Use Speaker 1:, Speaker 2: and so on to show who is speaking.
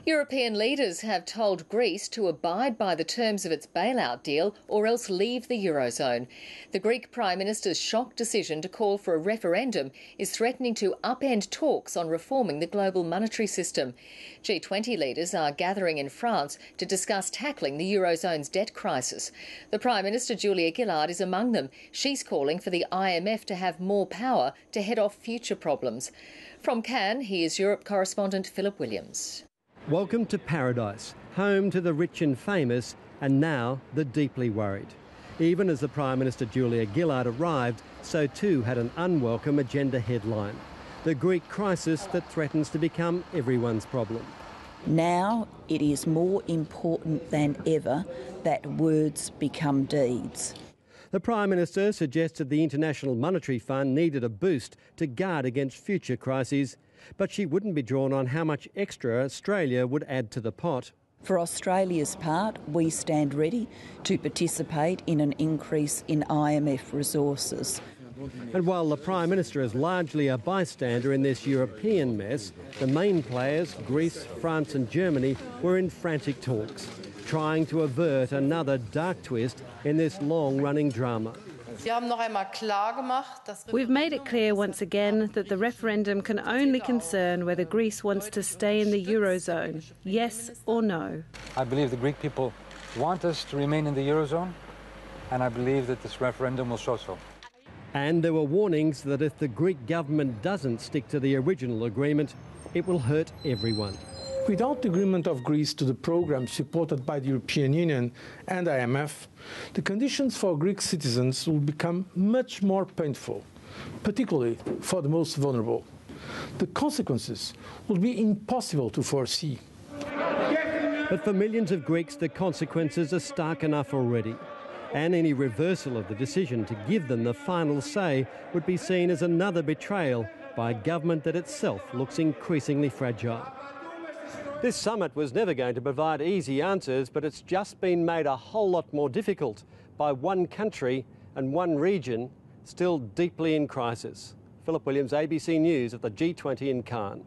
Speaker 1: European leaders have told Greece to abide by the terms of its bailout deal or else leave the Eurozone. The Greek Prime Minister's shock decision to call for a referendum is threatening to upend talks on reforming the global monetary system. G20 leaders are gathering in France to discuss tackling the Eurozone's debt crisis. The Prime Minister Julia Gillard is among them. She's calling for the IMF to have more power to head off future problems. From Cannes, here's Europe correspondent Philip Williams.
Speaker 2: Welcome to paradise, home to the rich and famous, and now the deeply worried. Even as the Prime Minister Julia Gillard arrived, so too had an unwelcome agenda headline: the Greek crisis that threatens to become everyone's problem.
Speaker 3: Now it is more important than ever that words become deeds.
Speaker 2: The Prime Minister suggested the International Monetary Fund needed a boost to guard against future crises, but she wouldn't be drawn on how much extra Australia would add to the pot.
Speaker 3: For Australia's part, we stand ready to participate in an increase in IMF resources.
Speaker 2: And while the Prime Minister is largely a bystander in this European mess, the main players, Greece, France and Germany, were in frantic talks, trying to avert another dark twist in this long-running drama.
Speaker 4: We've made it clear once again that the referendum can only concern whether Greece wants to stay in the Eurozone, yes or no.
Speaker 5: I believe the Greek people want us to remain in the Eurozone, and I believe that this referendum will show so.
Speaker 2: And there were warnings that if the Greek government doesn't stick to the original agreement, it will hurt everyone.
Speaker 6: Without the agreement of Greece to the programme supported by the European Union and IMF, the conditions for Greek citizens will become much more painful, particularly for the most vulnerable. The consequences will be impossible to foresee.
Speaker 2: But for millions of Greeks, the consequences are stark enough already. And any reversal of the decision to give them the final say would be seen as another betrayal by a government that itself looks increasingly fragile. This summit was never going to provide easy answers, but it's just been made a whole lot more difficult by one country and one region still deeply in crisis. Philip Williams, ABC News at the G20 in Cannes.